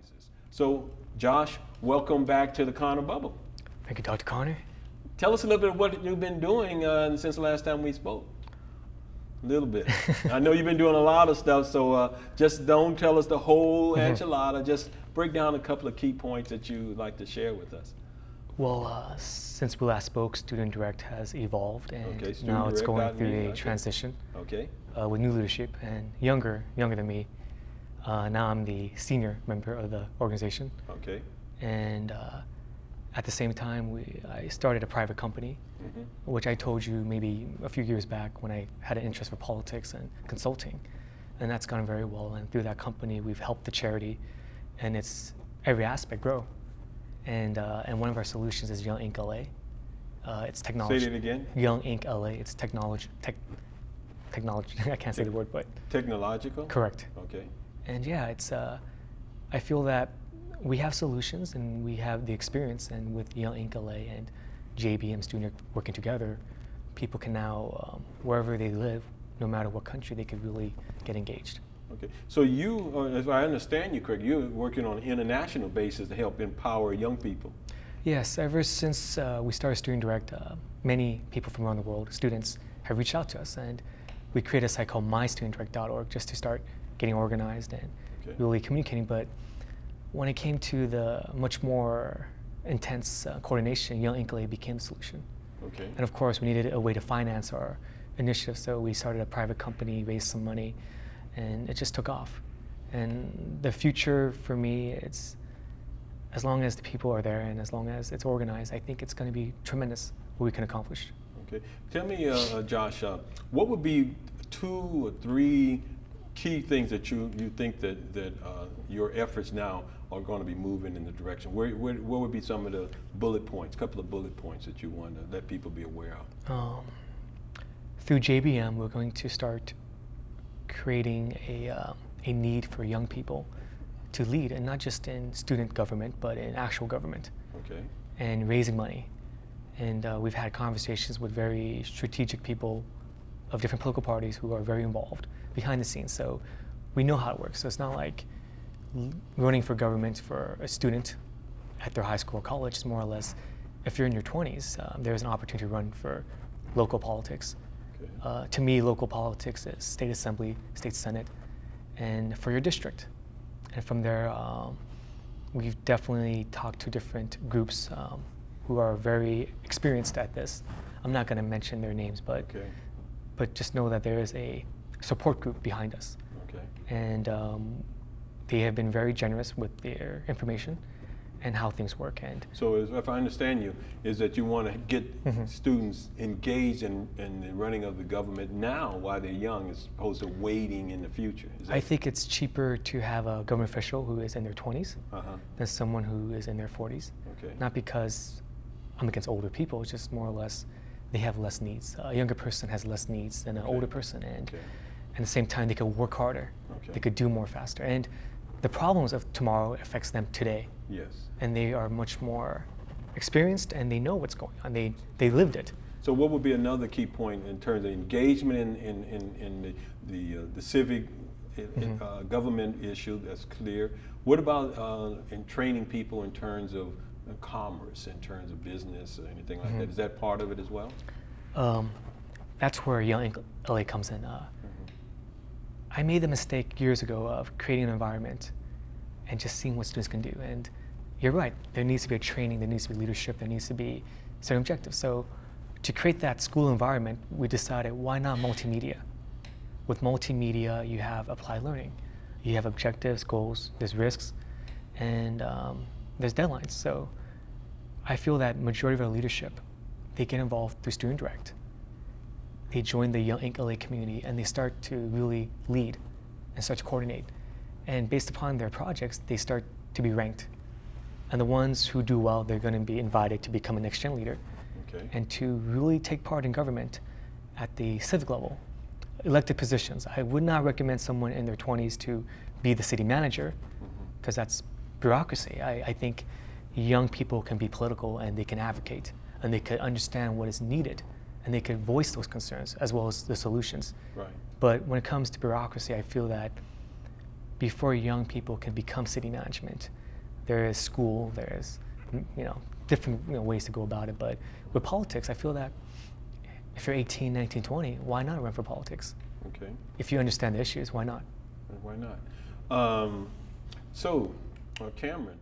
enterprises. So, Josh, welcome back to the Connor Bubble. Thank you, Dr. Connor. Tell us a little bit of what you've been doing since the last time we spoke. A little bit. I know you've been doing a lot of stuff, so just don't tell us the whole enchilada. Just break down a couple of key points that you'd like to share with us. Well, since we last spoke, Student Direct has evolved, and now it's going through a transition with new leadership and younger than me. Now I'm the senior member of the organization. Okay. And at the same time, I started a private company, which I told you maybe a few years back when I had an interest for politics and consulting. And that's gone very well. And through that company, we've helped the charity and its every aspect grow. And one of our solutions is Young Inc. LA. It's technology. Say it again. Young Inc. LA. It's technology. Technology. I can't say the word, but technological. Correct. Okay. And yeah, it's. I feel that we have solutions and we have the experience, and with Young Inc. LA and JBM Student working together, people can now, wherever they live, no matter what country, they could really get engaged. Okay, so you, if I understand you correctly, you're working on an international basis to help empower young people. Yes, ever since we started Student Direct, many people from around the world, students, have reached out to us, and we created a site called mystudentdirect.org just to start getting organized and really communicating. But when it came to the much more intense coordination, Young Inc. LA became the solution. Okay. And of course, we needed a way to finance our initiative, so we started a private company, raised some money, and it just took off. And the future for me, it's as long as the people are there and as long as it's organized, I think it's going to be tremendous what we can accomplish. Okay. Tell me, Josh, what would be 2 or 3 key things that you think that your efforts now are going to be moving in the direction? What would be some of the bullet points, a couple of bullet points that you want to let people be aware of? Through JBM, we're going to start creating a need for young people to lead, and not just in student government, but in actual government. Okay. And raising money. And we've had conversations with very strategic people of different political parties who are very involved behind the scenes. So we know how it works. So it's not like running for government for a student at their high school or college. It's more or less, if you're in your 20s, there's an opportunity to run for local politics. Okay. To me, local politics is state assembly, state senate, and for your district. And from there, we've definitely talked to different groups who are very experienced at this. I'm not going to mention their names, but just know that there is a support group behind us. Okay. And they have been very generous with their information and how things work. And so, if I understand you, is that you want to get students engaged in the running of the government now while they're young, as opposed to waiting in the future? I think it's cheaper to have a government official who is in their 20s than someone who is in their 40s. Okay. Not because I'm against older people, it's just more or less they have less needs. A younger person has less needs than an older person, and at the same time they could work harder, they could do more faster. And the problems of tomorrow affects them today. Yes. And they are much more experienced and they know what's going on. They lived it. So what would be another key point in terms of engagement in the civic government issue? That's clear. What about in training people in terms of commerce, in terms of business or anything like that? Is that part of it as well? That's where Young Inc. LA comes in. I made the mistake years ago of creating an environment and just seeing what students can do. And you're right, there needs to be a training, there needs to be leadership, there needs to be certain objectives. So to create that school environment, we decided, why not multimedia? With multimedia, you have applied learning. You have objectives, goals, there's risks, and there's deadlines. So I feel that majority of our leadership, they get involved through Student Direct. They join the Young Inc. LA community and they start to really lead and start to coordinate. And based upon their projects, they start to be ranked. And the ones who do well, they're going to be invited to become a next-gen leader and to really take part in government at the civic level, elected positions. I would not recommend someone in their 20s to be the city manager, because that's bureaucracy. I think young people can be political and they can advocate and they can understand what is needed and they can voice those concerns as well as the solutions. Right. But when it comes to bureaucracy, I feel that before young people can become city management. There is school, there is, different ways to go about it. But with politics, I feel that if you're 18, 19, 20, why not run for politics? Okay. If you understand the issues, why not? Why not? Cameron,